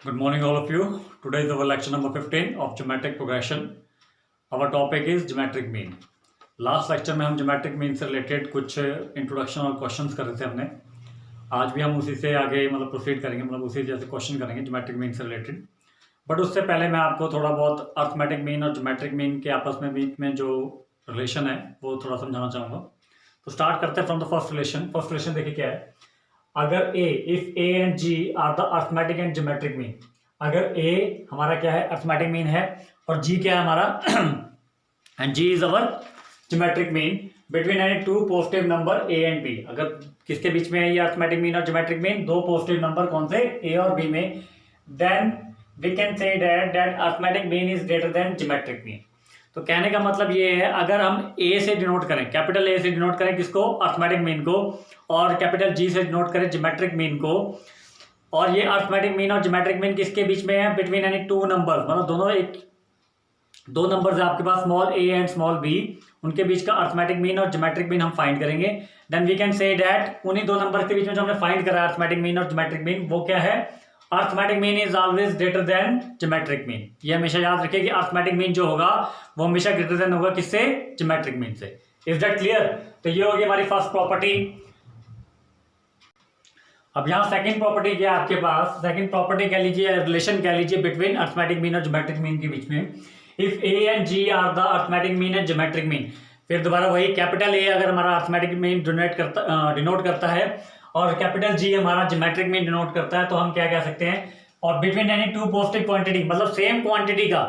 Good morning, all of you. Today is our lecture number 15 of geometric progression. Our topic is geometric mean. Last lecture में हम geometric mean से related कुछ introduction और questions कर रहे थे हमने. आज भी हम उसी से आगे प्रोसीड करेंगे, उसी जैसे क्वेश्चन करेंगे geometric mean से रिलेटेड. बट उससे पहले मैं आपको थोड़ा बहुत अर्थमेटिक मीन और geometric mean के आपस में बीच में जो रिलेशन है वो थोड़ा समझाना चाहूँगा. तो स्टार्ट करते हैं from the first relation. First relation देखिए क्या है. अगर if A and G are the arithmetic and geometric mean, अगर ए हमारा क्या है अर्थमेटिक मीन है और जी क्या है हमारा and G is our geometric mean between any two positive number A and B. अगर किसके बीच में है ये अर्थमेटिक मीन और ज्योमेट्रिक मीन, दो पॉजिटिव नंबर कौन से ए और बी में, then we can say that arithmetic mean is greater than geometric mean. तो कहने का मतलब ये है, अगर हम ए से डिनोट करें, कैपिटल ए से डिनोट करें किसको, अर्थमेटिक मीन को, और कैपिटल जी से डिनोट करें ज्योमेट्रिक मीन को, और ये अर्थमेटिक मीन और ज्योमेट्रिक मीन किसके बीच में है, बिटवीन एनी टू नंबर, मतलब दोनों दो नंबर्स है आपके पास small A and small B, उनके बीच का अर्थमेटिक मीन और ज्योमेट्रिक मीन हम फाइंड करेंगे. Then we can say that उन्हीं दो नंबर के बीच में जो हमने फाइंड करा अर्थमेटिक मीन और ज्योमेट्रिक मीन, वो क्या है, arithmetic mean is always greater than geometric mean. ये हमेशा याद रखिए कि अर्थमेटिक मीन जो होगा वो हमेशा ग्रेटर देन होगा किससे, ज्योमेट्रिक मीन से. Is that clear? तो ये होगी हमारी फर्स्ट प्रॉपर्टी. अब यहाँ सेकंड प्रॉपर्टी क्या है आपके पास, सेकंड प्रॉपर्टी कह लीजिए, रिलेशन कह लीजिए बिटवीन अर्थमेटिक मीन और ज्योमेट्रिक मीन के बीच में. If A and G are the arithmetic mean and geometric mean, फिर दोबारा वही कैपिटल ए अगर हमारा अर्थमेटिक मीन डिनोट करता है और कैपिटल जी हमारा ज्योमेट्रिक मीन डिनोट करता है, तो हम क्या कह सकते हैं, और between any two positive quantity, मतलब सेम क्वांटिटी का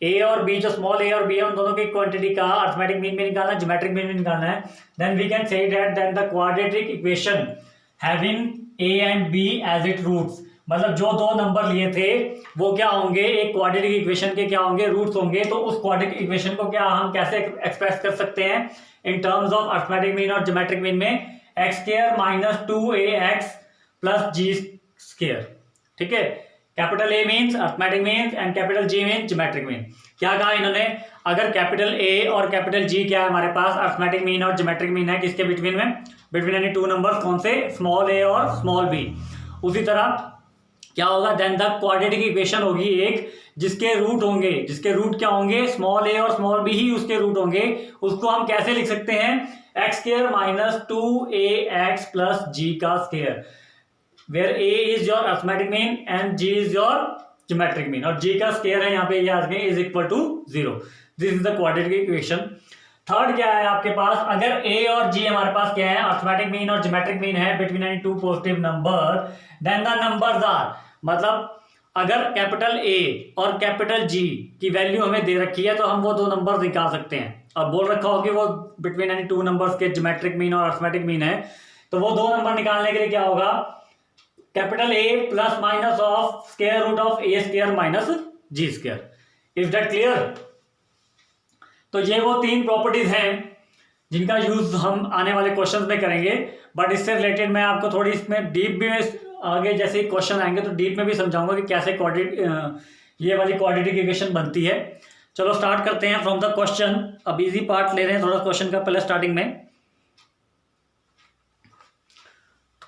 ए और बी, जो स्मॉल ए और बी है उन दोनों की क्वांटिटी का अर्थमेटिक मीन भी निकालना है, ज्योमेट्रिक मीन भी निकालना है. Then we can say that then the quadratic equation having A and B as it roots, मतलब जो दो नंबर लिए थे वो क्या होंगे, एक क्वाड्रेटिक इक्वेशन के क्या होंगे, रूट्स होंगे. तो उस क्वाड्रेटिक इक्वेशन को क्या हम कैसे एक्सप्रेस कर सकते हैं in terms of arithmetic mean और ज्योमेट्रिक मीन में, X square minus 2ax plus G square. ठीक है, capital A means arithmetic mean and capital G mean geometric mean. क्या कहा इन्होंने, अगर कैपिटल ए और कैपिटल जी क्या है हमारे पास अर्थमेटिक मीन और ज्योमेट्रिक मीन है किसके बिटवीन में, बिटवीन एनी टू नंबर्स कौन से, स्मॉल ए और स्मॉल बी. उसी तरह क्या होगा, देन द क्वाड्रेटिक इक्वेशन होगी एक जिसके रूट होंगे, जिसके रूट क्या होंगे, स्मॉल ए और स्मॉल बी ही उसके रूट होंगे. उसको हम कैसे लिख सकते हैं, X square minus 2ax plus G का square, where A is your arithmetic mean and G is your geometric mean, और जी का स्क्वायर है यहाँ पे याद रखें is equal to 0. This is the quadratic equation. Third क्या है आपके पास, अगर ए और जी हमारे पास क्या है, अर्थमेटिक मीन और ज्योमेट्रिक मीन है between any two positive number, then the numbers are, मतलब अगर कैपिटल ए और कैपिटल जी की वैल्यू हमें दे रखी है तो हम वो दो नंबर निकाल सकते हैं. अब बोल रखा हो कि वो बिटवीन एनी टू नंबर्स के ज्योमेट्रिक मीन और अर्थमेटिक मीन है, तो वो दो नंबर निकालने के लिए क्या होगा, capital A plus minus of square root of A square minus G square. Is that clear? तो ये वो तीन प्रॉपर्टीज हैं जिनका यूज हम आने वाले क्वेश्चंस में करेंगे. बट इससे रिलेटेड मैं आपको थोड़ी इसमें डीप भी आगे जैसे क्वेश्चन आएंगे तो डीप में भी समझाऊंगा कि कैसे ये वाली क्वाड्रेटिक इक्वेशन बनती है. चलो स्टार्ट करते हैं फ्रॉम द क्वेश्चन. अब इजी पार्ट ले रहे हैं थोड़ा क्वेश्चन का पहले स्टार्टिंग में.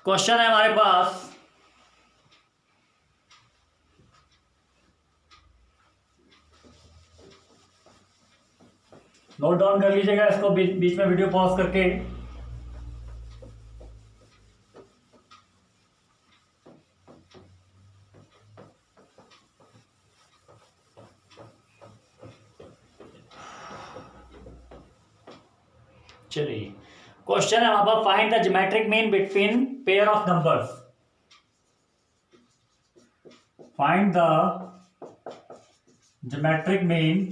क्वेश्चन है हमारे पास, नोट डाउन कर लीजिएगा इसको बीच में वीडियो पॉज करके. चलिए क्वेश्चन है वहां पर, find the geometric mean between pair of numbers. Find the geometric mean,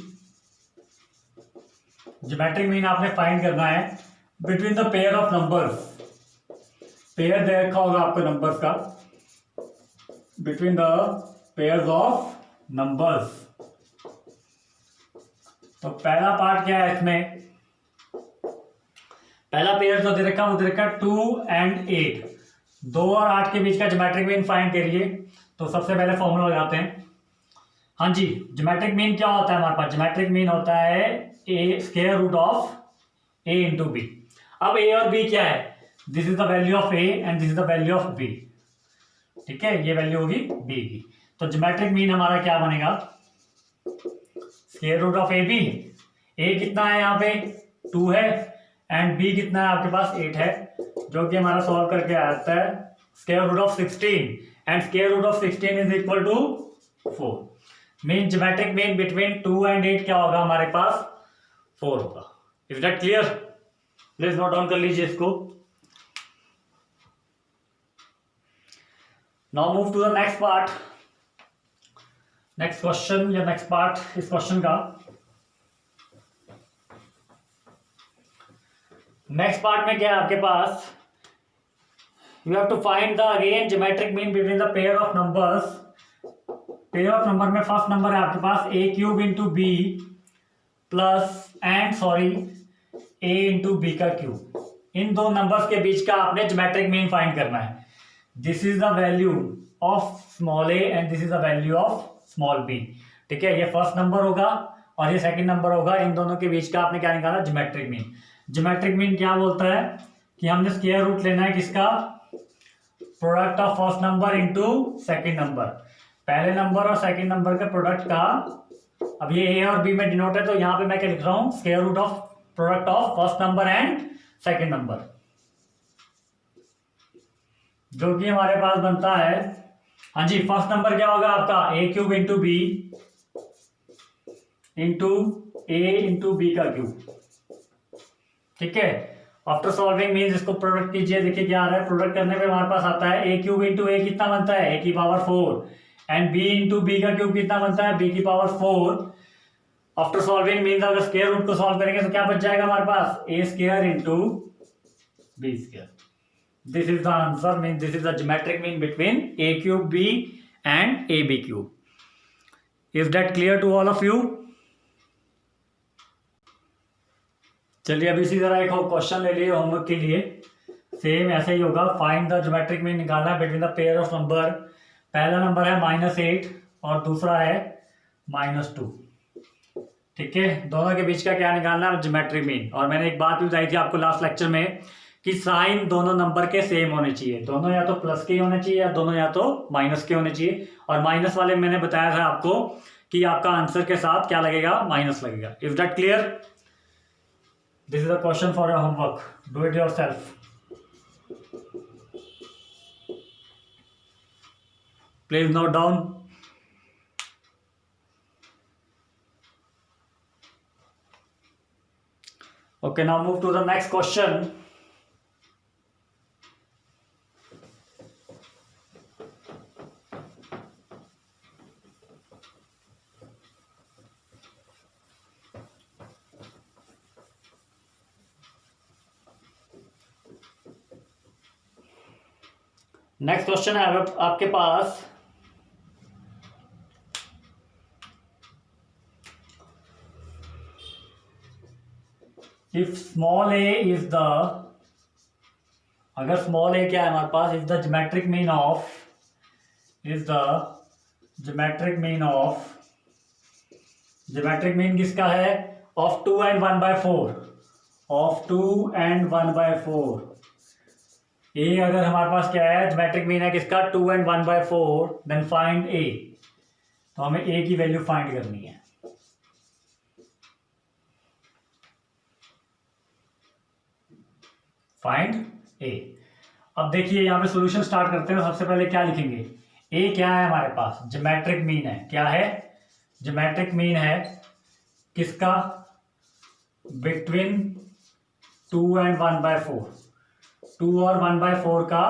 geometric mean आपने फाइंड करना है between the pair of numbers. Pair दे रखा होगा आपको नंबर्स का, between the pairs of numbers. तो पहला पार्ट क्या है इसमें, पहला पेयर जो दे रखा है वो दे रखा है 2 and 8, 2 और 8 के बीच का ज्योमेट्रिक मीन फाइंड करिए. तो सबसे पहले फॉर्मूला लगाते हैं. हाँ जी, ज्योमेट्रिक मीन क्या होता है हमारे पास, ज्योमेट्रिक मीन होता है A square root of A into B. अब ए और बी क्या है, this is the value of A and this is the value of B. ठीक है, ये वैल्यू होगी बी की. तो ज्योमेट्रिक मीन हमारा क्या बनेगा, square root of A B. A कितना है यहाँ पे 2 है एंड बी कितना है आपके पास 8 है, जो कि हमारा सॉल्व करके आता है square root of 16 and square root of 16 is equal to 4। Mean geometric mean between 2 and 8 क्या होगा हमारे पास 4 होगा। Is that clear? Please note down कर लीजिए इसको। Now move to the next part, next question या नेक्स्ट पार्ट इस क्वेश्चन का। नेक्स्ट पार्ट में क्या है आपके पास, you have to find the again geometric mean between the pair of numbers. Pair of number में फर्स्ट नंबर है आपके पास a cube into B plus a into B का क्यूब। इन दो नंबर्स के बीच का आपने ज्योमेट्रिक मीन फाइंड करना है। This is the value of small a and this is the value of small b। ठीक है, ये फर्स्ट नंबर होगा और ये सेकंड नंबर होगा। इन दोनों के बीच का आपने क्या निकाला, ज्योमेट्रिक मीन। ज्योमेट्रिक मीन क्या बोलता है कि हमने स्क्वायर रूट लेना है किसका, product of first number into second number. पहले नंबर और सेकंड नंबर के प्रोडक्ट का, अब ये ए और बी में डिनोट है तो यहाँ पे मैं क्या लिख रहा हूँ, square root of product of first number and second number, जो कि हमारे पास बनता है, हाँ जी, फर्स्ट नंबर क्या होगा आपका a cube into B into A into B का क्यूब। ठीक है, आफ्टर सॉल्विंग मीन्स इसको प्रोडक्ट कीजिए। देखिए क्या आ रहा है, प्रोडक्ट करने पे हमारे पास आता है a क्यूब इंटू ए कितना बनता है a की power 4 and b into B का क्यूब कितना बनता है b की पावर 4। आफ्टर सॉल्विंग मीन्स अगर स्क्वायर रूट को सॉल्व करेंगे तो क्या बच जाएगा हमारे पास a square into B square. This is the answer, mean this is the geometric mean between a cube b and a b cube. Is that clear to all of you? चलिए अभी इसी तरह एक क्वेश्चन ले लिए homework के लिए, same ऐसे ही होगा। फाइंड द ज्योमेट्रिक मीन निकालना है between the pair of number. पहला नंबर है -8 और दूसरा है -2। ठीक है, दोनों के बीच का क्या निकालना है, ज्योमेट्रिक मीन। और मैंने एक बात भी बताई थी आपको लास्ट लेक्चर में कि साइन दोनों नंबर के सेम होने चाहिए, दोनों या तो प्लस के होने चाहिए या दोनों या तो माइनस के होने चाहिए। और माइनस वाले मैंने बताया था आपको कि आपका आंसर के साथ क्या लगेगा, माइनस लगेगा। Is that clear? This is a question for your homework. Do it yourself. Please note down. Okay, now move to the next question. Next question है आपके पास, if small a is the, अगर small a क्या है हमारे पास, is the geometric mean of, is the geometric mean of, geometric mean किसका है, of 2 and 1/4, of 2 and 1/4। A अगर हमारे पास क्या है, ज्योमेट्रिक मीन है किसका, 2 and 1/4, देन फाइंड ए। तो हमें ए की वैल्यू फाइंड करनी है। फाइंड ए। अब देखिए यहाँ पे सॉल्यूशन स्टार्ट करते हैं। सबसे पहले क्या लिखेंगे, ए क्या है हमारे पास, ज्योमेट्रिक मीन है। क्या है, ज्योमेट्रिक मीन है किसका, बिटवीन 2 and 1/4। 2 और 1/4 का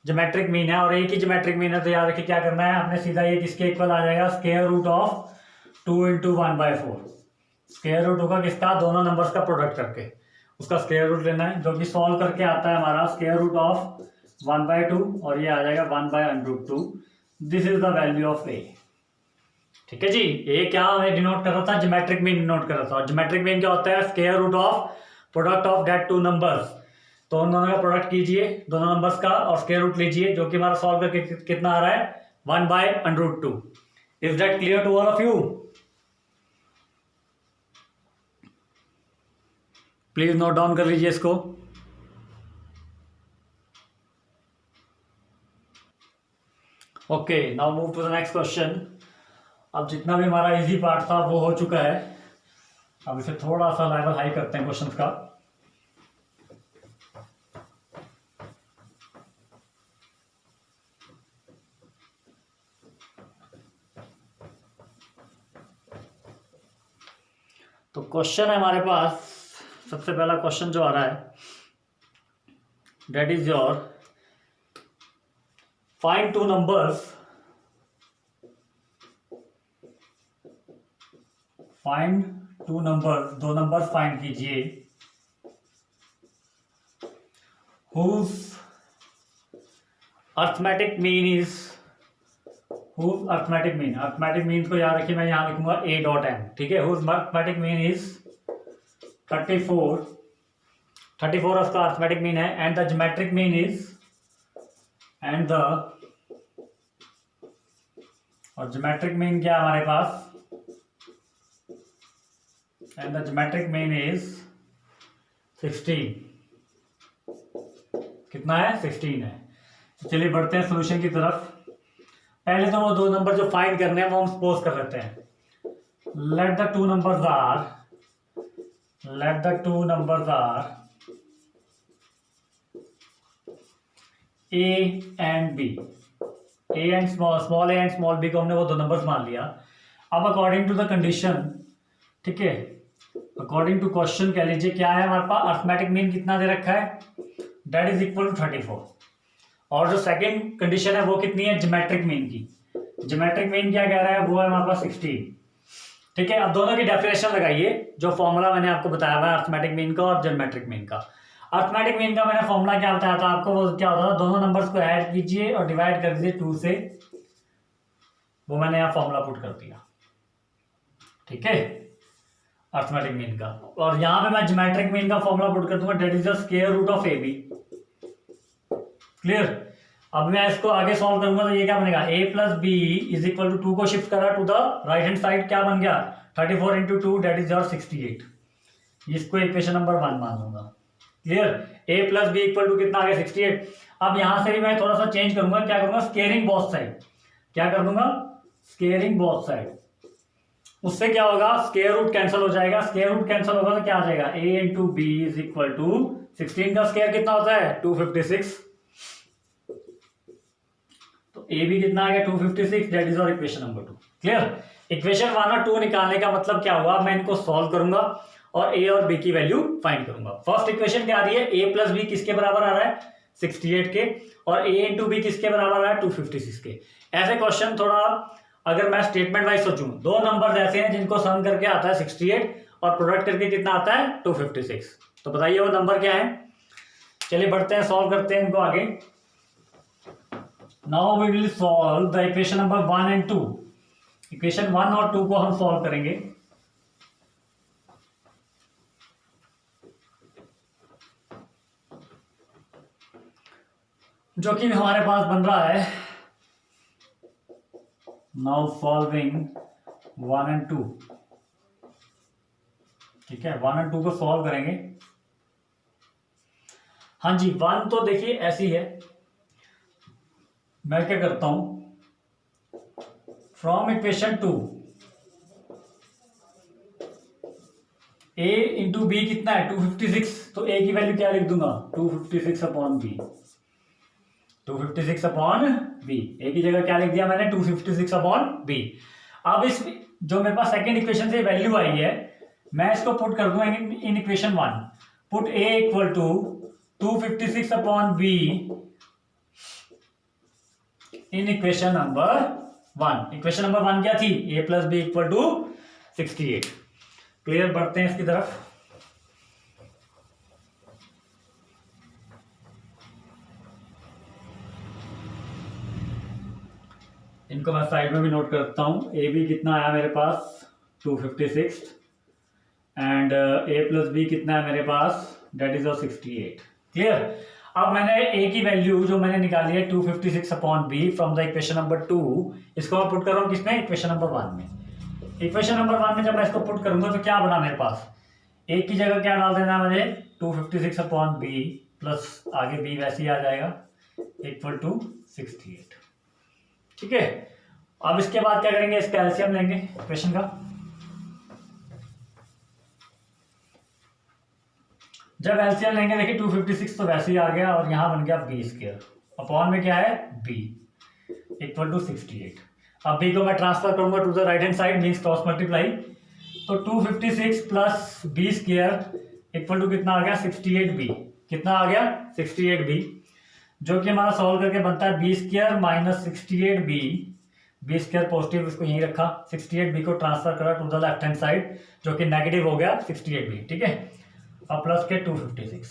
ज्योमेट्रिक मीन है और एक ही ज्योमेट्रिक मीन है, तो याद रखिए क्या करना है आपने, सीधा ये किसके इक्वल आ जाएगा, square root of 2 into 1/4। Square root होगा किसका, दोनों नंबर्स का प्रोडक्ट करके उसका स्क्वायर रूट लेना है, जो कि सॉल्व करके आता है हमारा स्क्वायर रूट ऑफ 1/2 और ये आ जाएगा 1/√2। This is the value of A. ठीक है जी, ए क्या हमें डिनोट कर रहा था, ज्योमेट्रिक मीन डिनोट कर रहा था। ज्योमेट्रिक मीन क्या होता है, square root of product of that 2 numbers. तो उन दोनों का प्रोडक्ट कीजिए दोनों नंबर्स का और स्क्वायर रूट लीजिए, जो कि हमारा सॉल्व करके कितना आ रहा है, 1/√2। Is that clear to all of you? Please note down कर लीजिए इसको। Okay, now move to the next question. अब जितना भी हमारा इजी पार्ट था वो हो चुका है, अब इसे थोड़ा सा लेवल हाई करते हैं क्वेश्चंस का। तो क्वेश्चन है हमारे पास, सबसे पहला क्वेश्चन जो आ रहा है that is your find two numbers, find two numbers, दो नंबर्स फाइंड कीजिए whose arithmetic mean is, whose arithmetic mean, arithmetic mean को याद रखिए, मैं यहां लिखूंगा a डॉट m, ठीक है। whose arithmetic mean is 34, 34 उसका arithmetic mean है, and the geometric mean is, and the, और geometric mean क्या है हमारे पास, and the geometric mean is 16, कितना है 16 है। तो चलिए बढ़ते हैं सोल्यूशन की तरफ। पहले तो वो दो नंबर जो फाइंड करने हैं वो हम सपोज कर लेते हैं। Let the two numbers are, let the two numbers are A and B, A and small A and small B को हमने वो दो नंबर्स मान लिया। अब अकॉर्डिंग टू द कंडीशन, ठीक है, अकॉर्डिंग टू क्वेश्चन कह लीजिए क्या है हमारे पास, अर्थमेटिक मीन कितना दे रखा है, दैट इज इक्वल टू 34। और जो सेकंड कंडीशन है वो कितनी है, ज्योमेट्रिक मीन की। ज्योमेट्रिक मीन क्या कह रहा है, वो है हमारे पास 16, ठीक है। अब दोनों की डेफिनेशन लगाइए, जो फॉर्मूला मैंने आपको बताया हुआ है अर्थमेटिक मीन का और ज्योमेट्रिक मीन का। अर्थमेटिक मीन का मैंने फॉर्मूला क्या बताया था आपको, वो क्या होता था, दोनों नंबर्स को ऐड कीजिए और डिवाइड कर दीजिए 2 से, वो मैंने यहाँ फॉर्मूला पुट कर दिया, ठीक है, अर्थमेटिक मीन का। और यहाँ पे मैं ज्योमेट्रिक मीन का फॉर्मूला पुट कर दूंगा, that is the square root of A b. Clear. अब मैं इसको आगे सॉल्व करूंगा तो ये क्या बनेगा, a plus b is equal to 2 को शिफ्ट करा to the right hand side, क्या बन गया 34 इंटू 2 दैट इज योर 68। इसको इक्वेशन नंबर 1 मान लूंगा। Clear. a plus b equal to कितना आ गया 68। अब यहां से भी मैं थोड़ा सा चेंज करूंगा, क्या करूंगा, स्केयरिंग बोथ साइड, क्या कर दूंगा, स्केयरिंग बोथ साइड। उससे क्या होगा, स्क्वायर रूट कैंसिल हो जाएगा, स्क्वायर रूट कैंसिल होगा तो क्या आ जाएगा, a into b is equal to 16 का स्क्वायर कितना होता है 256, तो ए बी कितना आ गया 256, that is our equation number 2। Clear. Equation 1 और 2 निकालने का मतलब क्या हुआ, मैं इनको सॉल्व करूंगा और ए और बी की वैल्यू फाइंड करूंगा। फर्स्ट इक्वेशन क्या आ रही है, ए प्लस बी किसके बराबर आ रहा है 68 के, और ए इंटू बी किसके बराबर आ रहा है 256 के। ऐसे क्वेश्चन थोड़ा, अगर मैं स्टेटमेंट वाइज सोचूं, दो नंबर ऐसे हैं जिनको सम करके आता है 68 और प्रोडक्ट करके कितना आता है 256, तो बताइए वो नंबर क्या है। चलिए बढ़ते हैं, सॉल्व करते हैं इनको आगे। Now we will solve the equation number 1 and 2। Equation 1 और 2 को हम सॉल्व करेंगे। जो कि हमारे पास बन रहा है, नाउ सॉल्विंग 1 एंड 2, ठीक है, 1 एंड 2 को सॉल्व करेंगे। हाँ जी, 1 तो देखिए ऐसी है, मैं क्या करता हूं, from equation 2 a into b कितना है 256, तो a की वैल्यू क्या लिख दूंगा 256 अपॉन बी, 256 अपॉन बी, ए की जगह क्या लिख दिया मैंने 256 अपॉन बी। अब इस जो मेरे पास सेकंड इक्वेशन से वैल्यू आई है, मैं इसको पुट कर दूंगा in equation 1, put a equal to 256 upon b in equation number 1। Equation number 1 क्या थी, a plus b equal to 68। Clear. बढ़ते हैं इसकी तरफ। इनको मैं साइड में भी नोट करता हूं, ए बी कितना आया मेरे पास 256 एंड a प्लस बी कितना है मेरे पास, डेट इज 68। क्लियर। अब मैंने a की वैल्यू जो मैंने निकाली है 256 upon b from the equation number 2, इसको मैं पुट कर रहा हूँ किसमें, इक्वेशन नंबर 1 में। इक्वेशन नंबर 1 में जब मैं इसको पुट करूंगा तो क्या बना मेरे पास, a की जगह क्या डाल देना मुझे 256 अपॉन बी प्लस आगे b वैसे ही आ जाएगा इक्वल टू 68। ठीक है, अब इसके बाद क्या करेंगे, इसका एलसीएम लेंगे इक्वेशन का। जब एलसीएम लेंगे देखिए 256 तो वैसे ही आ गया और यहाँ बन गया बी स्क्वायर, अपॉन में क्या है बी इक्वल टू 68। अब बी को मैं ट्रांसफर करूंगा to the right hand side, means cross multiply, तो 256 plus b square equal to कितना आ गया 68 बी, कितना आ गया 68 बी, जो कि हमारा सॉल्व करके बनता है b square minus 68 b, b square positive इसको यहीं रखा, 68 बी को ट्रांसफर करा to the left hand side जो कि नेगेटिव हो गया 68 बी, ठीक है, अब प्लस के 256।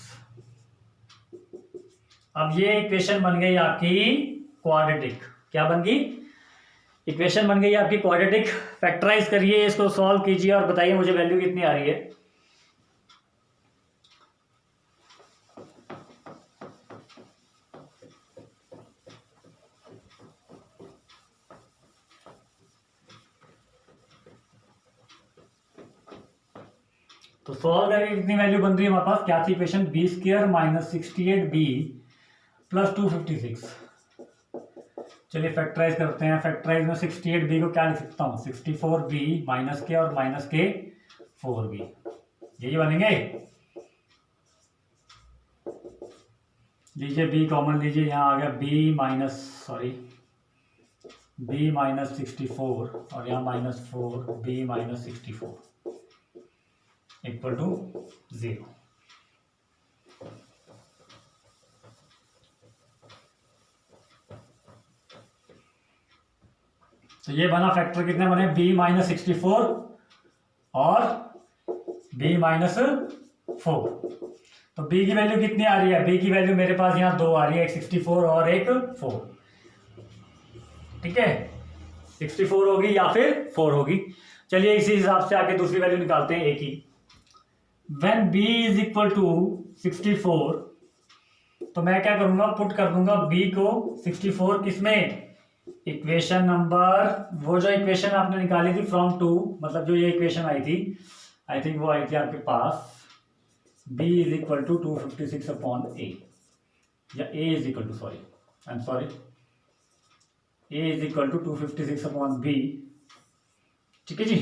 अब ये इक्वेशन बन गई आपकी क्वाड्रेटिक, क्या बन गई, इक्वेशन बन गई आपकी क्वाड्रेटिक। फैक्टराइज करिए इसको, सॉल्व कीजिए और बताइए मुझे वैल्यू कितनी आ रही है। तो सॉल्व करके कितनी वैल्यू बन रही है हमारे पास, क्या थी equation, b square minus 68 b plus 256। चलिए फैक्टराइज करते हैं, फैक्टराइज में 68 बी को क्या लिख सकता हूँ 64 बी माइनस के और माइनस के 4 बी, यही बनेंगे। लीजिए बी कॉमन लीजिए, यहाँ आ गया बी माइनस बी माइनस 64 और यहाँ minus 4 b minus 64 equal to 0। तो ये बना फैक्टर, कितने बने b माइनस 64 और b माइनस 4। तो b की वैल्यू कितनी आ रही है, b की वैल्यू मेरे पास यहाँ 2 आ रही है, एक 64 और एक 4, ठीक है, 64 होगी या फिर 4 होगी। चलिए इसी हिसाब से आगे दूसरी वैल्यू निकालते हैं a की। When b is equal to 64, तो मैं क्या करूंगा, पुट कर दूंगा b को 64 किसमें, इक्वेशन नंबर, वो जो इक्वेशन आपने निकाली थी फ्रॉम 2, मतलब जो ये इक्वेशन आई थी, आई थिंक वो आई थी आपके पास, b is equal to 256 upon a, या a is equal to a is equal to 256 upon b, ठीक है जी,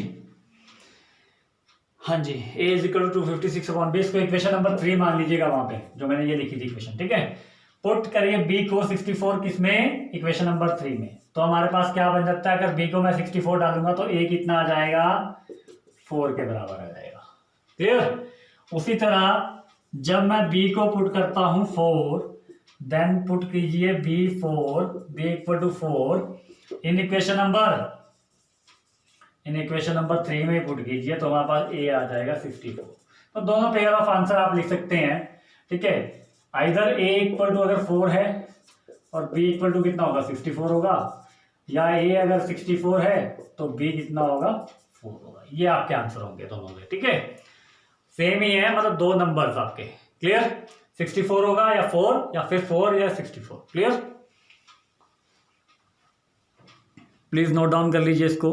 हाँ जी, a is equal to 256 upon b, इसको इक्वेशन नंबर 3 मान लीजिएगा वहां पे जो मैंने ये लिखी थी इक्वेशन, ठीक है। पुट करिए b को 64 किसमें, इक्वेशन नंबर 3 में, तो हमारे पास क्या बन जाता है, अगर b को मैं 64 डालूंगा तो a कितना आ जाएगा 4 के बराबर आ जाएगा, क्लियर। उसी तरह जब मैं b को पुट करता हूं 4, देन पुट कीजिए b equal to 4 in equation number 3 में पुट कीजिए, तो हमारे पास a आ जाएगा 64। तो दोनों पेयर ऑफ आंसर आप लिख सकते हैं, ठीक है, आइदर a इक्वल टू अगर 4 है और b इक्वल टू कितना होगा 64 होगा, या a अगर 64 है तो b कितना होगा 4 होगा, ये आपके आंसर होंगे दोनों के, ठीक है, सेम ही है, मतलब दो नंबर्स आपके, क्लियर, 64 होगा या 4 या फिर 4 या 64, क्लियर। प्लीज नोट डाउन कर लीजिए इसको।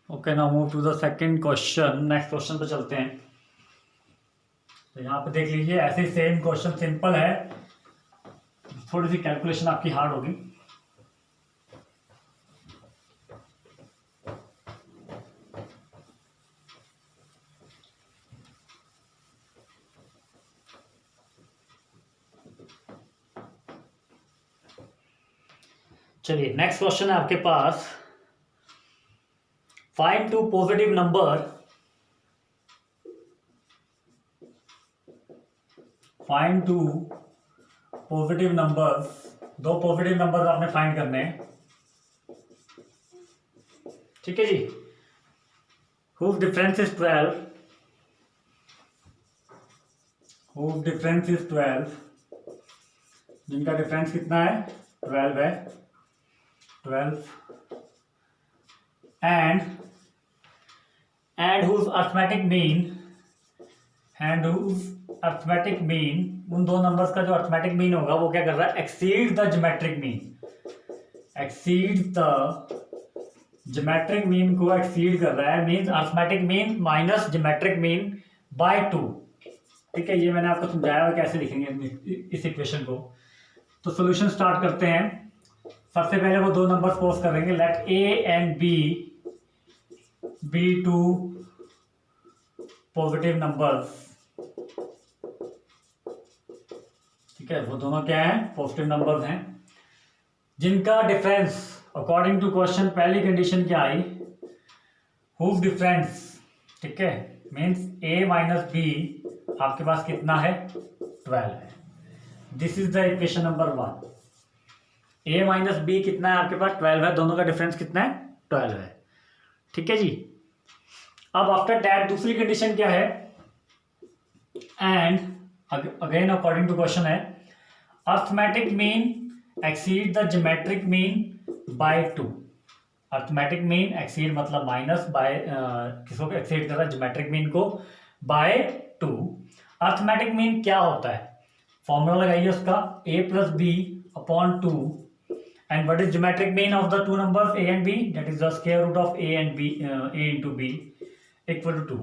Okay, now move to the second question, next question पे चलते हैं। तो यहाँ पे देख लीजिए, ऐसे सेम क्वेश्चन, सिंपल है, थोड़ी सी कैलकुलेशन आपकी हार्ड होगी। चलिए नेक्स्ट क्वेश्चन है आपके पास, find two positive number, find two positive numbers, दो पॉजिटिव नंबर्स आपने फाइंड करने हैं, ठीक है जी, whose difference is 12, whose difference is 12, जिनका डिफरेंस कितना है 12 है, 12 and whose arithmetic mean, and whose arithmetic mean, उन दो नंबर्स का जो अर्थमेटिक मीन होगा वो क्या कर रहा है, exceed the geometric mean, exceed the geometric mean को एक्सीड कर रहा है, means arithmetic mean minus geometric mean by 2, ठीक है, ये मैंने आपको समझाया हुआ कैसे लिखेंगे इस इक्वेशन को। तो सोल्यूशन स्टार्ट करते हैं। सबसे पहले वो दो नंबर पोस्ट करेंगे, let a and b two positive numbers. ठीक है, वो दोनों क्या है, पॉजिटिव नंबर्स हैं, जिनका डिफरेंस अकॉर्डिंग टू क्वेश्चन, पहली कंडीशन क्या आई, हुज डिफरेंस, ठीक है, मीन्स ए माइनस बी आपके पास कितना है, 12 है। This is the equation number 1। A minus b कितना है आपके पास, 12 है, दोनों का डिफरेंस कितना है, 12 है। ठीक है जी। अब आफ्टर दैट दूसरी कंडीशन क्या है, and again according to question है, arithmetic mean exceed the geometric mean by 2। Arithmetic mean exceed मतलब माइनस, बाय किसको एक्सीड कर रहा है, ज्योमेट्रिक मीन को, बाय 2। अर्थमेटिक मीन क्या होता है, फॉर्मूला लगाइए उसका, a plus B upon 2, and what is geometric mean of the two numbers a and b, that is the square root of a and b, a into b equal to 2।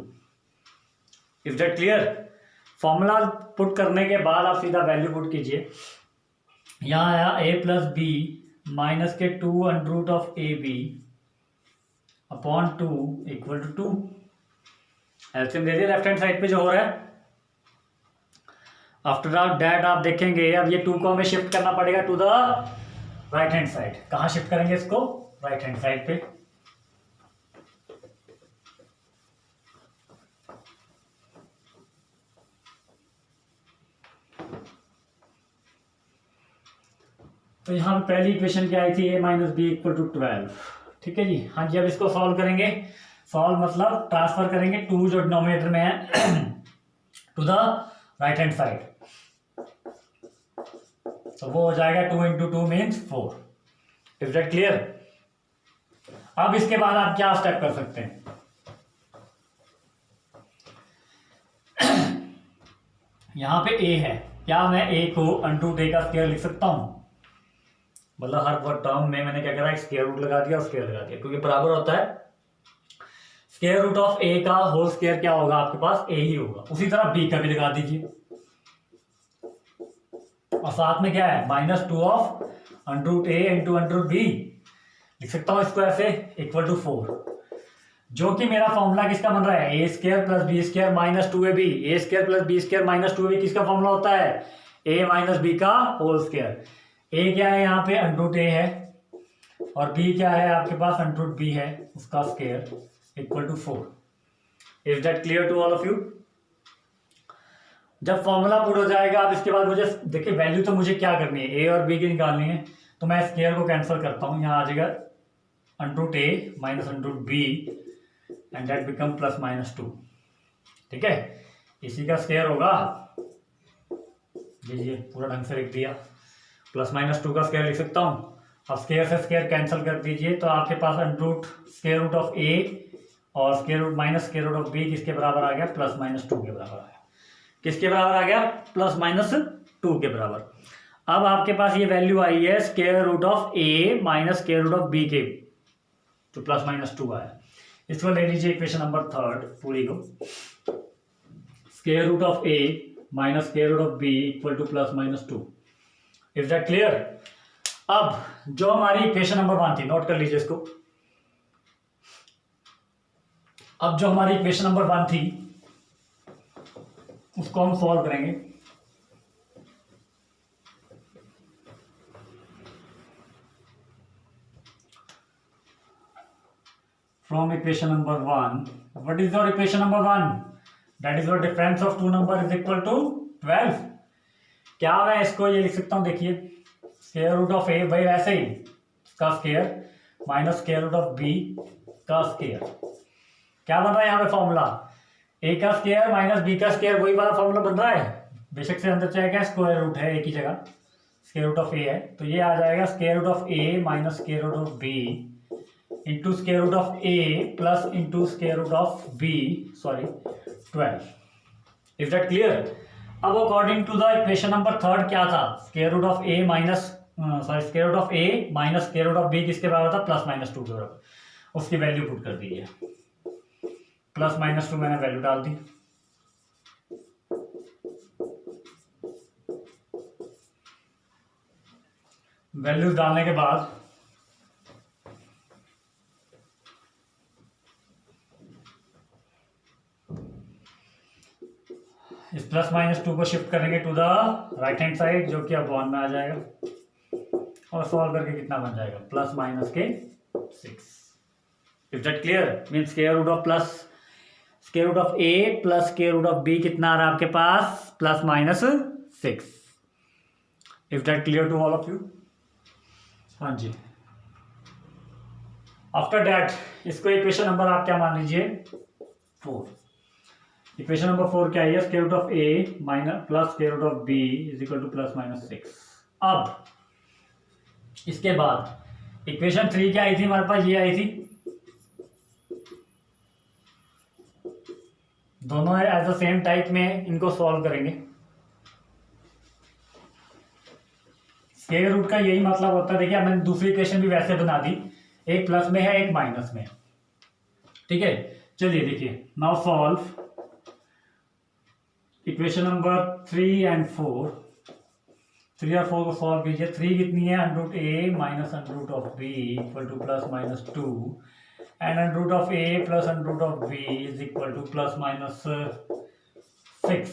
Is that clear? Formula put करने के बाद आप सीधा value put कीजिए। यहाँ आया a plus B minus के 2 under root of A B upon 2 equal to 2। LCM दे दिया लेफ्ट हैंड साइड पे जो हो रहा है। आफ्टर दैट आप देखेंगे अब ये 2 को हमें शिफ्ट करना पड़ेगा to the right hand side. कहाँ शिफ्ट करेंगे इसको, राइट हैंड साइड पे। तो यहाँ पे पहली इक्वेशन क्या आई थी, a minus b equal to 12। ठीक है जी। हाँ जी, अब इसको सॉल्व करेंगे। सॉल्व मतलब ट्रांसफर करेंगे 2 जो डिनोमिनेटर में है to the right hand side, तो वो हो जाएगा 2 into 2 means 4। Is that clear? अब इसके बाद आप क्या स्टेप कर सकते हैं, यहां पे a है, क्या मैं a को अंडर a का स्क्वायर लिख सकता हूं? मतलब हर वर्ड टर्म में मैंने क्या करा, एक स्क्वायर रूट लगा दिया और स्क्वायर लगा दिया, क्योंकि बराबर होता है स्क्वायर रूट ऑफ a का होल स्क्वायर क्या होगा आपके पास, a ही होगा। उसी तरह b का भी लगा दीजिए, और साथ में क्या है, -2 of under root a into under root b लिख सकता हूं इसको ऐसे, इक्वल टू 4, जो कि मेरा फॉर्मूला किसका बन रहा है, a square plus b square minus 2ab। a square plus b square minus 2ab किसका फॉर्मूला होता है, a माइनस बी का होल स्क्वायर। a क्या है यहाँ पे, अंडर रूट a है, और b क्या है आपके पास, अंडर रूट b है, उसका square equal to 4। Is that clear to all of you? जब फॉर्मूला पुट हो जाएगा, अब इसके बाद मुझे देखिए वैल्यू तो मुझे क्या करनी है, a और b की निकालनी है, तो मैं स्क्वायर को कैंसिल करता हूँ, यहाँ आ जाएगा under root a minus under root b and that become plus minus 2। ठीक है, इसी का स्क्वायर होगा, ये पूरा ढंग से लिख दिया, प्लस माइनस 2 का स्क्वायर लिख सकता हूँ। अब स्क्वायर से स्क्वायर कैंसिल कर दीजिए, तो आपके पास under root square root of a और square root minus square root of b किसके बराबर आ गया, प्लस माइनस 2 के बराबर आ गया। किसके बराबर आ गया, प्लस माइनस 2 के बराबर। अब आपके पास ये वैल्यू आई है square root of a minus square root of b के, तो प्लस माइनस 2 आया। इसको ले लीजिए इक्वेशन नंबर 3 पूरी को, square root of a minus square root of b equal to plus minus 2। Is that clear? अब जो हमारी इक्वेशन नंबर 1 थी, नोट कर लीजिए इसको। अब जो हमारी इक्वेशन नंबर 1 थी उसको हम सॉल्व करेंगे। From equation number 1, what is your equation number 1? That is your difference of two number is equal to 12। क्या मैं इसको ये लिख सकता हूं, देखिए स्क्वायर रूट ऑफ a, भाई वैसे ही का square minus square root of b का स्क्वायर। क्या बन रहा है यहाँ पे फॉर्मूला, a का स्क्वायर माइनस b का स्क्वायर, वही वाला फॉर्मूला बन रहा है। बेशक से अंदर चाहे क्या स्क्वायर रूट है एक ही जगह, स्क्वायर रूट ऑफ a है, तो ये आ जाएगा square root of a minus square root of b into square root of a plus into square root of b, sorry 12। Is that clear? अब according to the equation number 3 क्या था, square root of a minus square root of a minus square root of b किसके बराबर था, plus minus 2 के बराबर। उसकी value put कर दीजिए, प्लस माइनस 2 मैंने वैल्यू डाल दी। वैल्यूज डालने के बाद इस प्लस माइनस 2 को शिफ्ट करेंगे to the right hand side, जो कि अब 1 में आ जाएगा, और सॉल्व करके कितना बन जाएगा प्लस माइनस के 6। Is that clear? Mean square root of plus square root of A plus square root of B कितना आ रहा है आपके पास plus minus 6। Is that clear to all of you? हाँ जी। आफ्टर दैट इसको इक्वेशन नंबर आप क्या मान लीजिए 4। इक्वेशन नंबर 4 क्या है? Square root of a minus plus square root of b is equal to plus minus 6। अब इसके बाद इक्वेशन 3 क्या आई थी हमारे पास? ये आई थी, दोनों एज द सेम टाइप में इनको सॉल्व करेंगे। स्क्वायर रूट का यही मतलब होता है। देखिए मैंने दूसरी इक्वेशन भी वैसे बना दी, एक प्लस में है एक माइनस में, ठीक है। चलिए देखिए, now solve equation number 3 and 4। 3 और 4 को सॉल्व कीजिए। 3 कितनी है? Under root a minus under root of b equal to plus minus 2 and under root of A plus under root of b is equal to plus minus 6।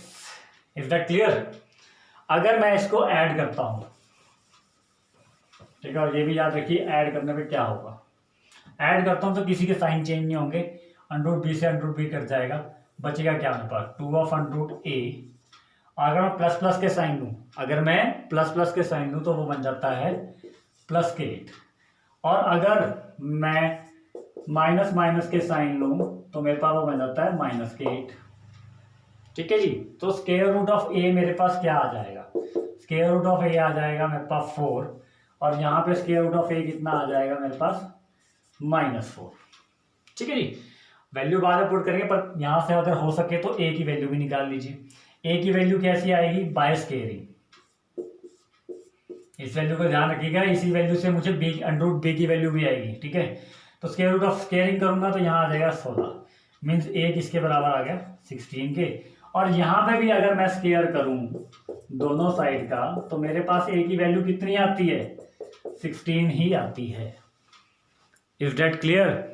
Is that clear? अगर मैं इसको add करता हूं, ठीक है, और ये भी याद रखिए ऐड करने पे क्या होगा। ऐड करता हूं तो किसी के साइन चेंज नहीं होंगे, अंडर रूट बी से अंडर रूट बी कट जाएगा, बचेगा क्या मेरे पास 2 ऑफ अंडर रूट ए। अगर मैं प्लस प्लस के साइन दूं, अगर मैं प्लस प्लस के साइन दूं तो वो बन जाता है प्लस के 8, और अगर मैं माइनस माइनस के साइन लूं तो मेरे पास वो बन जाता है माइनस के 8, ठीक है जी। तो स्क्वायर रूट ऑफ ए मेरे पास क्या आ जाएगा? स्क्वायर रूट ऑफ ए आ जाएगा मेरे पास 4, और यहाँ पे स्क्वायर रूट ऑफ ए कितना आ जाएगा मेरे पास -4, ठीक है जी। वैल्यू बाद में पुट करेंगे, पर यहाँ से अगर हो सके तो ए की वैल्यू भी निकाल लीजिए। ए की वैल्यू कैसी आएगी? Bye squaring. इस वैल्यू को ध्यान रखिएगा, इसी वैल्यू से मुझे बी अंडर रूट बी की वैल्यू भी आएगी, ठीक है। तो स्क्वायर रूट ऑफ स्क्वेयरिंग करूंगा तो यहाँ आ जाएगा 16, मीन्स ए किसके बराबर आ गया 16 के। और यहाँ पे भी अगर मैं स्क्वायर करूं दोनों साइड का तो मेरे पास ए की वैल्यू कितनी आती है? 16 ही आती है। Is that clear?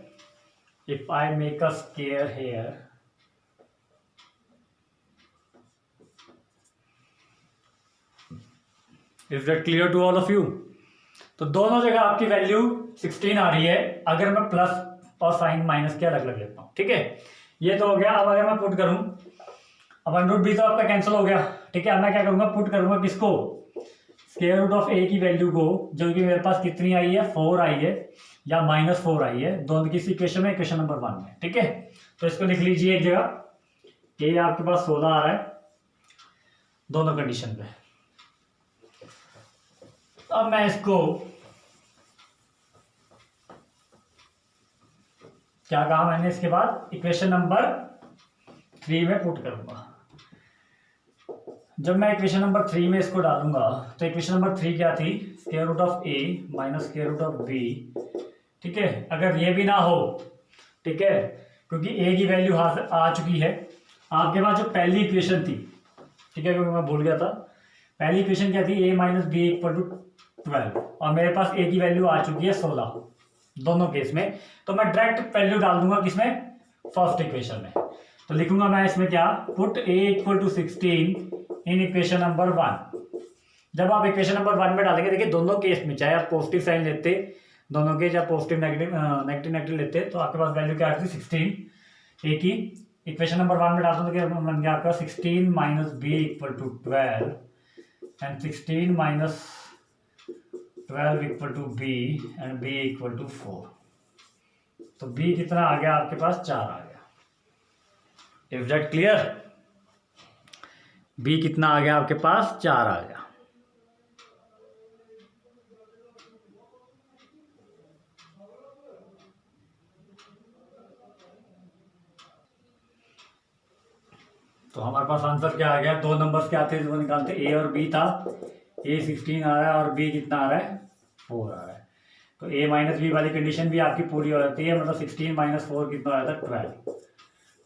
If I make a square here, is that clear to all of you? तो दोनों जगह आपकी वैल्यू 16 आ रही है, अगर मैं प्लस और साइन माइनस के अलग अलग लेता हूँ, ठीक है। ये तो हो गया। अब अगर मैं पुट करूं, अब अंडर रूट बी तो आपका कैंसिल हो गया, ठीक है। अब मैं क्या करूंगा? पुट करूंगा किसको? स्क्वायर रूट ऑफ ए की वैल्यू को, जो कि मेरे पास कितनी आई है 4 आई है या -4 आई है, दोनों की इक्वेशन में, इक्वेशन नंबर 1 में, ठीक है। तो इसको लिख लीजिए एक जगह, ये आपके पास 16 आ रहा है दोनों कंडीशन पे। अब मैं इसको क्या कहा मैंने, इसके बाद इक्वेशन नंबर 3 में पुट करूंगा। जब मैं इक्वेशन नंबर 3 में इसको डालूंगा तो इक्वेशन नंबर 3 क्या थी? Square root of a minus square root of B, ठीक है। अगर ये भी ना हो, ठीक है, क्योंकि ए की वैल्यू आ चुकी है आपके पास। जो पहली इक्वेशन थी, ठीक है, क्योंकि मैं भूल गया था, पहली इक्वेशन क्या थी? ए माइनस बी इक्वल टू 12, और मेरे पास ए की वैल्यू आ चुकी है 16 दोनों केस में। तो मैं डायरेक्ट वैल्यू डाल दूंगा किसमें? फर्स्ट इक्वेशन में। तो लिखूंगा मैं इसमें क्या? Put a equal to 16 in equation number 1। जब आप इक्वेशन नंबर 1 में डालेंगे, देखिए दोनों केस में चाहे आप पॉजिटिव साइन लेते, दोनों के चाहे पॉजिटिव नेगेटिव लेते, तो आपके पास वैल्यू क्या आती थी 16 ए की। इक्वेशन नंबर 1 में डालते तो क्या बन गया आपका 16 minus b equal to 12 and 16 minus 12 equal to b and b equal to 4। तो बी कितना आ गया आपके पास? 4 आ गया। Is that clear? बी कितना आ गया आपके पास? 4 आ गया। तो हमारे पास आंसर क्या आ गया? दो नंबर्स क्या थे जो निकालते? ए और बी था। ए 16 आ रहा है और बी कितना आ रहा है? 4 आ रहा है। तो ए माइनस बी वाली कंडीशन भी आपकी पूरी हो जाती है, मतलब 16 माइनस 4 कितना आ जाता है? 12,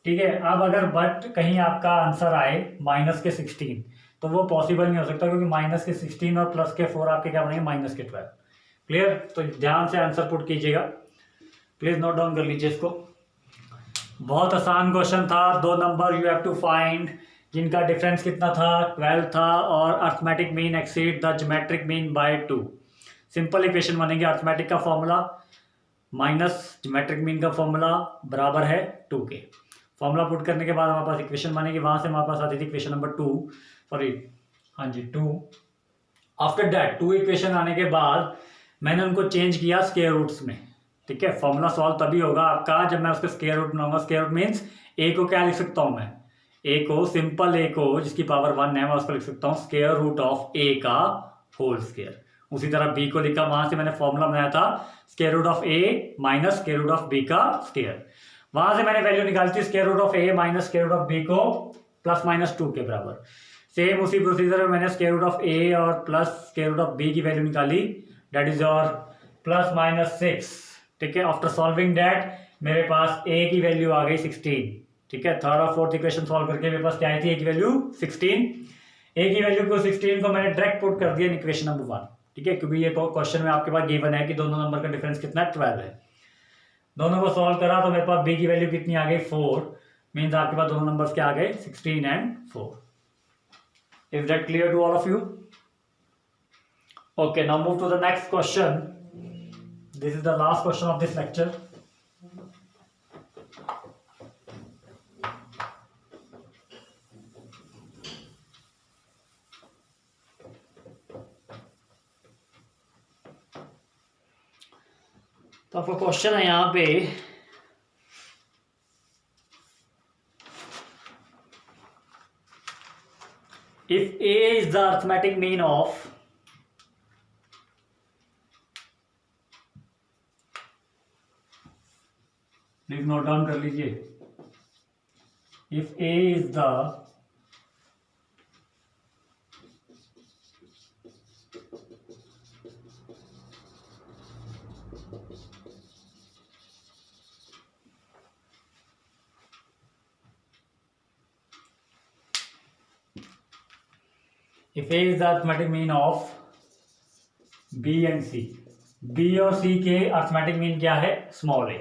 ठीक है। अब अगर बट कहीं आपका आंसर आए माइनस के 16, तो वो पॉसिबल नहीं हो सकता, क्योंकि माइनस के 16 और प्लस के 4 आपके क्या बनेंगे, माइनस के 12। क्लियर? तो ध्यान से आंसर पुट कीजिएगा, प्लीज नोट डाउन कर लीजिए इसको। बहुत आसान क्वेश्चन था। 2 number you have to find जिनका डिफरेंस कितना था, 12 था, और arithmetic mean exceed the geometric mean by 2। Simple equation बनेगी। अर्थमेटिक का फॉर्मूला माइनस ज्योमेट्रिक मीन का फॉर्मूला बराबर है 2 के। फॉर्मूला पुट करने के बाद हमारे पास इक्वेशन बनेगी, वहां से हमारे पास आती थी इक्वेशन नंबर 2, सॉरी हाँ जी 2। आफ्टर दैट 2 इक्वेशन आने के बाद मैंने उनको चेंज किया स्क्वायर रूट्स में। ठीक है, फॉर्मूला सॉल्व तभी होगा आपका जब मैं उसका स्क्वायर रूट बनाऊंगा। स्क्वायर रूट मीन्स ए को क्या लिख सकता हूं मैं, ए को सिंपल ए को जिसकी पावर 1 है मैं उसको लिख सकता हूँ स्क्वायर रूट ऑफ ए का होल स्क्वायर। उसी तरह बी को लिखा, वहां से मैंने फॉर्मूला बनाया था square root of a minus square root of b का स्क्वायर। वहां से मैंने वैल्यू निकाली थी square root of a minus square root of b को प्लस माइनस 2 के बराबर। सेम उसी प्रोसीजर में मैंने स्क्वायर रूट ऑफ ए और plus square root of b की वैल्यू निकाली, that is your plus minus 6। ठीक है, आफ्टर सॉल्विंग दैट मेरे पास ए की वैल्यू आ गई 16। ठीक है, थर्ड और फोर्थ इक्वेशन सॉल्व करके मेरे पास क्या आई थी, ए की वैल्यू 16। ए की वैल्यू को 16 को मैंने डायरेक्ट पुट कर दिया इक्वेशन नंबर 1। ठीक है, क्योंकि ये क्वेश्चन में आपके पास गिवन है कि दोनों नंबर का डिफरेंस कितना है, 12 है। दोनों को सॉल्व करा तो मेरे पास बी की वैल्यू कितनी आ गई, 4। मीन्स आपके पास दोनों नंबर्स क्या आ गए, 16 and 4। Is that clear to all of you? Okay, now move to the next question. This is the last question of this lecture. तो आपका क्वेश्चन है यहाँ पे, if A is the arithmetic mean of please note down कर लीजिए, if A is the if A is the arithmetic mean of B and C, B और C के arithmetic mean क्या है, small a,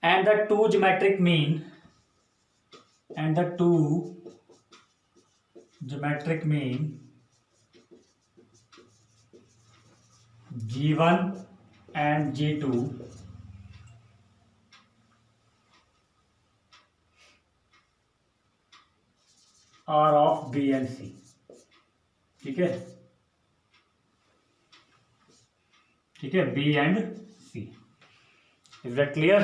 and the two geometric mean G1 and G2 are of B and C। ठीक है, ठीक है, B and C। Is that clear?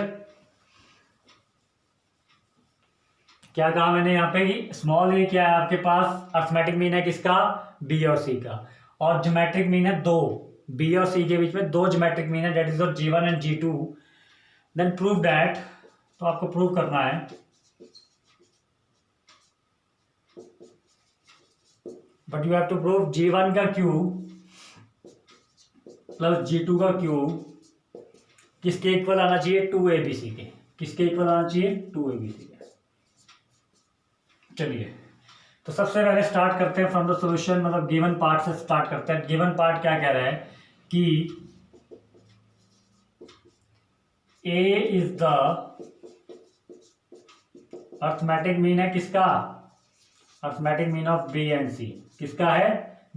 क्या कहा मैंने यहाँ पे कि स्मॉल ए क्या है आपके पास, अर्थमेटिक मीन है किसका, बी और सी का, और ज्योमेट्रिक मीन है 2, बी और सी के बीच में 2 ज्योमेट्रिक मीन है, that is G1 and G2। Then prove that, तो आपको प्रूव करना है, but you have to prove G1 का क्यूब प्लस G2 का क्यूब किसके इक्वल आना चाहिए, 2abc के। किसके इक्वल आना चाहिए, 2abc के। चलिए, तो सबसे पहले स्टार्ट करते हैं फ्रॉम द सॉल्यूशन, मतलब गिवन पार्ट से स्टार्ट करते हैं। गिवन पार्ट क्या कह रहा है कि A is the arithmetic mean है किसका, arithmetic mean of B and C। किसका है,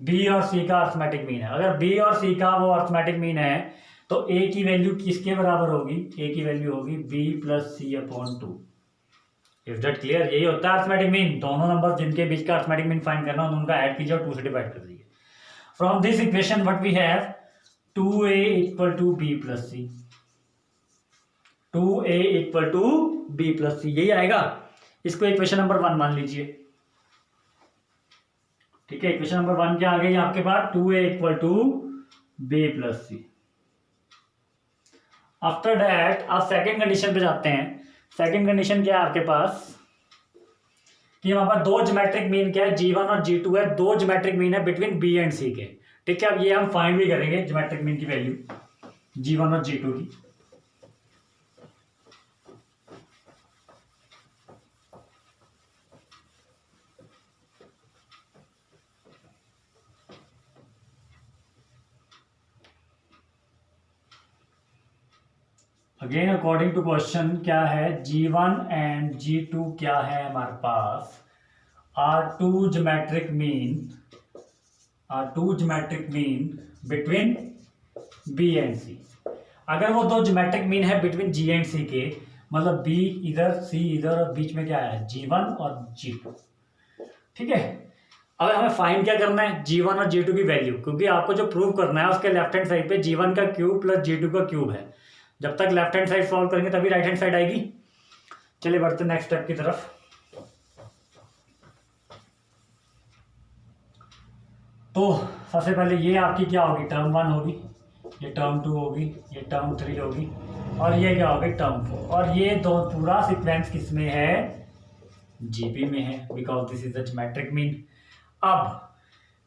B और C का अर्थमेटिक मीन है। अगर B और C का वो अर्थमेटिक मीन है तो A की वैल्यू किसके बराबर होगी, A की वैल्यू होगी B plus C upon 2। Is that clear? यही होता है अर्थमेटिक मीन। दोनों नंबर जिनके बीच का अर्थमेटिक मीन फाइंड करना है उनका ऐड कीजिए और 2 से डिवाइड कर दीजिए। From this equation what we have, 2a equal to b plus C, 2a equal to b plus C, यही आएगा। इसको इक्वेशन नंबर 1 मान लीजिए। ठीक है, इक्वेशन नंबर 1 क्या आ गई आपके पास, 2a equal to b plus c. After that आप सेकेंड कंडीशन पे जाते हैं। सेकेंड कंडीशन क्या है आपके पास कि हमारे पास 2 ज्योमेट्रिक मीन क्या है, G1 और G2 है, 2 ज्योमेट्रिक मीन है बिटवीन B एंड C के। ठीक है, अब ये हम फाइंड भी करेंगे ज्योमेट्रिक मीन की वैल्यू G1 और G2 की। अगेन अकॉर्डिंग टू क्वेश्चन क्या है, G1 एंड G2 क्या है हमारे पास, are two geometric mean between B and C. अगर वो दो ज्योमेट्रिक मीन है बिटवीन जी एंड सी के, मतलब बी इधर सी इधर और बीच में क्या है G1 और G2, ठीक है। अब हमें फाइंड क्या करना है, G1 और G2 की वैल्यू, क्योंकि आपको जो प्रूव करना है उसके लेफ्ट हैंड साइड पे G1 का क्यूब प्लस G2 का क्यूब है। जब तक लेफ्ट हैंड साइड सॉल्व करेंगे तभी राइट हैंड साइड आएगी। चलिए बढ़ते हैं नेक्स्ट स्टेप की तरफ। तो सबसे पहले ये आपकी क्या होगी, टर्म 1 होगी, ये टर्म 2 होगी, ये टर्म 3 होगी, और ये क्या होगी टर्म 4। और ये दो पूरा सीक्वेंस किस में है, जीपी में है, because this is the geometric mean. अब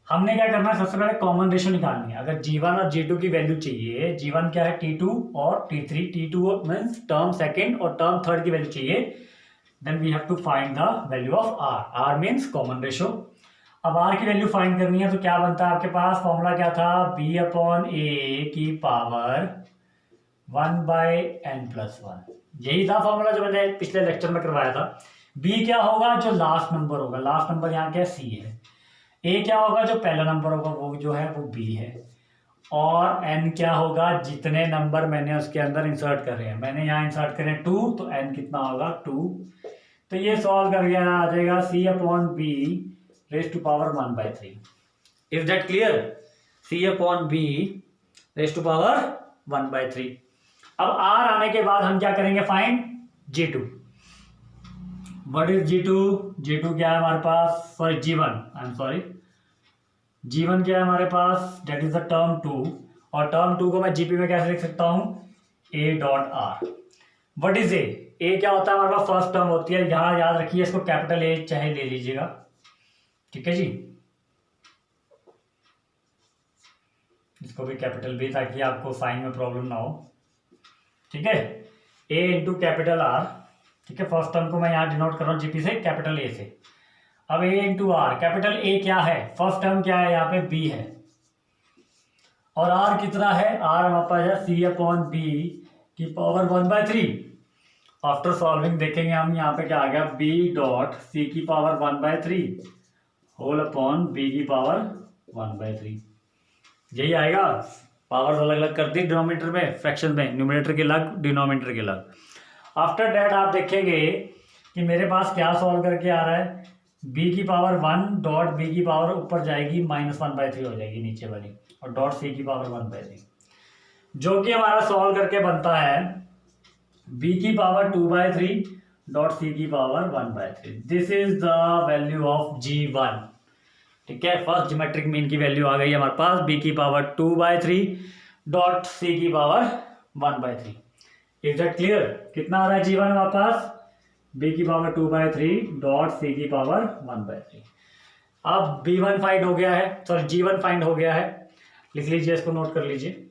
हमने क्या करना है, सबसे पहले कॉमन रेशियो निकालनी है। अगर G1 और G2 की वैल्यू चाहिए, G1 क्या है T2 और T3, T2 means term second और टर्म थर्ड की वैल्यू चाहिए, then we have to find the value of R। R means common ratio. अब R की वैल्यू फाइंड करनी है तो क्या बनता है आपके पास, फॉर्मूला क्या था, B/A की पावर 1/n+1। यही था फॉर्मूला जो मैंने पिछले लेक्चर में करवाया था। B क्या होगा, जो लास्ट नंबर होगा, लास्ट नंबर यहाँ क्या C है। A क्या होगा, जो पहला नंबर होगा वो जो है वो B है। और N क्या होगा, जितने नंबर मैंने उसके अंदर इंसर्ट कर रहे हैं, मैंने यहाँ इंसर्ट करे 2 तो N कितना होगा 2। तो ये सॉल्व कर गया आ जाएगा C/B raise to power 1/3। Is that clear, C/B raise to power 1/3। अब R आने के बाद हम क्या करेंगे, find G2। What is G2? G2 क्या है हमारे पास, सॉरी G1 क्या है हमारे पास, डेट इज द टर्म 2। और टर्म 2 को मैं जीपी में कैसे लिख सकता हूं, A.R। व्हाट इज A क्या होता है हमारे पास, फर्स्ट टर्म होती है, यहां याद रखिए इसको कैपिटल A चाहे ले लीजिएगा, ठीक है जी, इसको भी कैपिटल B ताकि आपको साइन में प्रॉब्लम ना हो, ठीक है। A इंटू कैपिटल R, ठीक है। फर्स्ट टर्म को मैं यहाँ डिनोट कर रहा हूँ जीपी से, कैपिटल A से। अब A into R, capital A क्या है, फर्स्ट टर्म क्या है यहाँ पे B है, और R कितना है, R हमारे पास है C/B की पावर 1/3। आफ्टर सॉल्विंग देखेंगे हम यहाँ पे क्या आ गया, B.C की पावर 1/3 होल अपॉन B की पावर 1/3, यही आएगा। पावर्स अलग अलग कर दी डिनोमिनेटर में, फ्रैक्शन में न्यूमरेटर के अलग डिनोमिनेटर के अलग। आफ्टर दैट आप देखेंगे कि मेरे पास क्या सॉल्व करके आ रहा है, B की पावर 1 डॉट B की पावर ऊपर जाएगी -1/3 हो जाएगी नीचे वाली, और डॉट C की पावर 1/3, जो कि हमारा सॉल्व करके बनता है B की पावर 2/3 डॉट C की power 1/3। This is the value of G1, ठीक है। फर्स्ट ज्योमेट्रिक मीन की वैल्यू आ गई हमारे पास, B की पावर 2/3 डॉट C की पावर 1/3। इज दैट क्लियर, कितना आ रहा है G1 हमारे पास, B की पावर 2/3 डॉट C की पावर 1/3। अब B1 फाइंड हो गया है, सॉरी G1 फाइंड हो गया है, लिख लीजिए, इसको नोट कर लीजिए।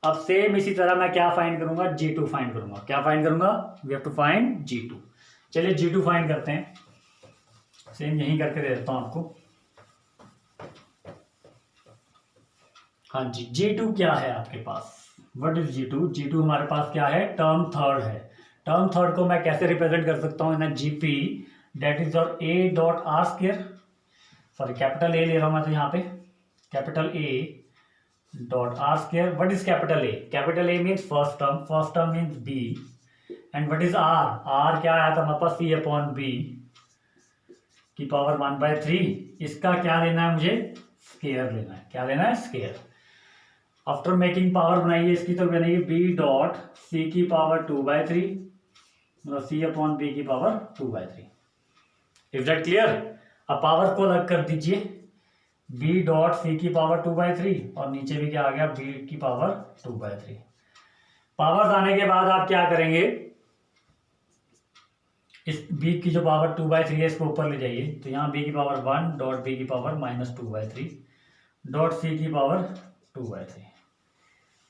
अब सेम इसी तरह मैं क्या फाइंड करूंगा, G2 फाइंड करूंगा। क्या फाइंड करूंगा, we have to find G2। चलिए G2 फाइंड करते हैं, सेम यहीं करके दे देता हूं आपको। हाँ जी, G2 क्या है आपके पास, व्हाट इज G2? G2 हमारे पास क्या है, टर्म थर्ड है। टर्म थर्ड को मैं कैसे रिप्रेजेंट कर सकता हूँ, इन जीपी, डेट इज और A.R², सॉरी कैपिटल A ले रहा हूं मैं तो यहाँ पे, capital A.R²। What is capital A? Capital A means first term means B, and what is R? R क्या आया था हमारे पास, C/B की पावर 1/3। इसका क्या लेना है मुझे, स्केयर लेना है। क्या लेना है, स्केयर। आफ्टर मेकिंग पावर बनाइए इसकी, तो बनेगी B.C की पावर 2/3, मतलब C/B की पावर 2/3। Is that clear? अब पावर को अलग कर दीजिए, B.C की पावर 2/3 और नीचे भी क्या आ गया, B की पावर 2/3। पावर्स आने के बाद आप क्या करेंगे, इस B की जो पावर 2/3 है इसको ऊपर ले जाइए, तो यहाँ B की पावर 1 डॉट B की पावर -2/3 डॉट C की power 2/3।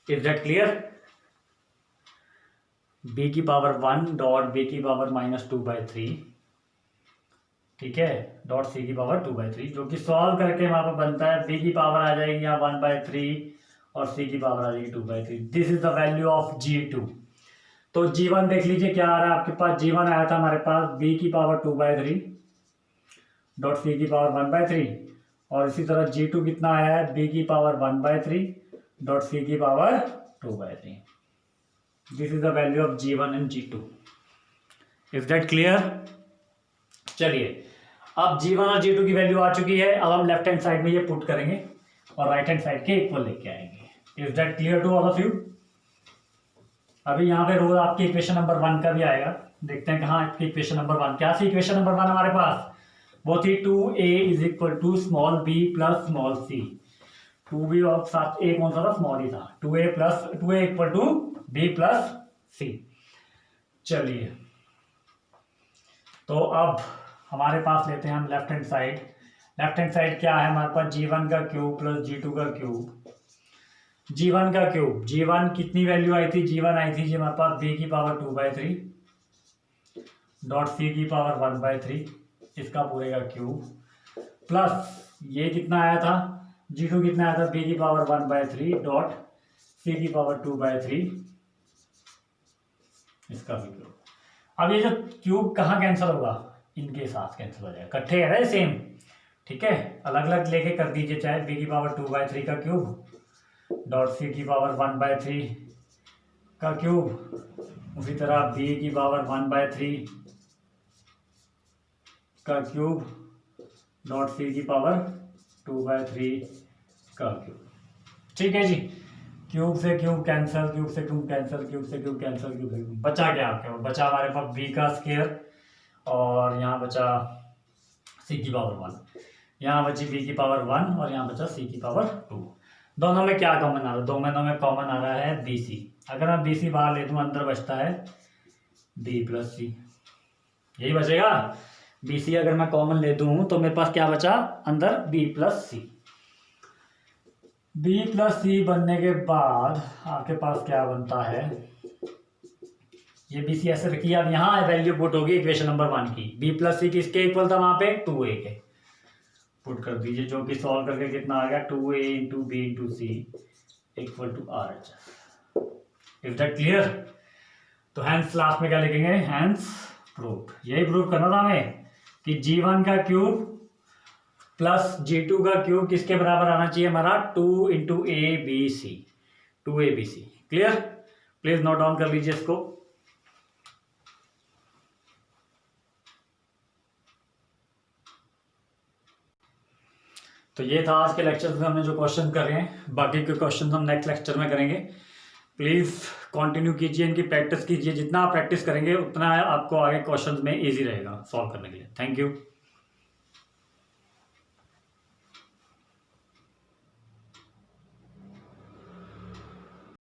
Is that clear? B की पावर 1 डॉट B की पावर -2/3, ठीक है, डॉट C की पावर 2/3, जो कि सॉल्व करके वहां पर बनता है B की पावर आ जाएगी यहाँ 1/3 और C की पावर आ जाएगी 2/3। This is the value of G2। तो G1 देख लीजिए क्या आ रहा है आपके पास। G1 आया था हमारे पास b की पावर 2/3 डॉट c की पावर 1/3, और इसी तरह G2 कितना आया है, b की पावर 1/3 डॉट c की power 2/3। This is the value of G1 and G2। Is that clear? चलिए, अब G1 और G2 की वैल्यू आ चुकी है। अब हम लेफ्ट हैंड साइड में ये पुट करेंगे और राइट हैंड साइड के इक्वल लेके आएंगे। Is that clear to all of you? अभी यहाँ पे रोज आपकी इक्वेशन नंबर 1 का भी आएगा। देखते हैं कहाँ आपकी इक्वेशन नंबर 1। क्या सी इक्वेशन नंबर 1 हमारे पास? वो थी 2a is equal to small b plus small c। 2b और साथ a कौन सा था? स्मॉल ही था। 2a equal to b plus c। चलिए, तो अब हमारे पास लेते हैं हम left hand side. Left hand side क्या है हमारे पास? G1 का क्यूब प्लस G2 का क्यूब। G1 का क्यूब, G1 कितनी वैल्यू आई थी? G1 आई थी जी हमारे पास b की पावर 2/3 डॉट c की पावर 1/3, इसका पूरे का क्यूब, प्लस ये कितना आया था? G2 कितना आया था? b की पावर 1/3 डॉट c की पावर 2/3, इसका भी क्यूब। अब ये जो क्यूब कहाँ कैंसिल होगा? इनके साथ कैंसिल हो जाएगा। इकट्ठे है ना सेम, ठीक है? अलग अलग लेके कर दीजिए, चाहे b की पावर 2/3 का क्यूब डॉट c की पावर 1/3 का क्यूब, उसी तरह b की पावर 1/3 का क्यूब डॉट c की पावर 2/3 का क्यूब। ठीक है जी, क्यूब से क्यूब कैंसिल, क्यूब से क्यूब कैंसिल, क्यूब से क्यूब कैंसिल, क्यूब से क्यूब। बचा क्या आपके पास? बचा हमारे पास b का स्क्वायर, और यहाँ बचा c की पावर 1, यहाँ बची b की पावर 1 और यहाँ बचा c की पावर 2। दोनों में क्या कॉमन आ रहा है? दोनों में कॉमन आ रहा है bc। अगर मैं bc बाहर ले दूँ, अंदर बचता है b प्लस c, यही बचेगा। bc अगर मैं कॉमन ले दूँ तो मेरे पास क्या बचा अंदर? b plus c। b plus c बनने के बाद आपके पास क्या बनता है? ये bc ऐसे रखिए। अब यहाँ वैल्यू पुट होगी इक्वेशन नंबर 1 की। b प्लस c किसके इक्वल था वहां पे? 2a के। पुट कर दीजिए, जो कि सॉल्व करके कितना आ गया? 2a into B into c equal to RHS। Is that clear? तो हैंस लास्ट में क्या लिखेंगे? Hence prove. यही प्रूव करना था हमें कि G1 का क्यूब प्लस G2 का क्यूब किसके बराबर आना चाहिए हमारा? 2 into ABC, 2ABC। Clear? Please note down कर लीजिए इसको। तो ये था आज के लेक्चर में हमने जो क्वेश्चन कर रहे हैं। बाकी के क्वेश्चन हम नेक्स्ट लेक्चर में करेंगे। प्लीज़ कंटिन्यू कीजिए, इनकी प्रैक्टिस कीजिए। जितना आप प्रैक्टिस करेंगे उतना आपको आगे क्वेश्चन में इजी रहेगा सॉल्व करने के लिए। Thank you.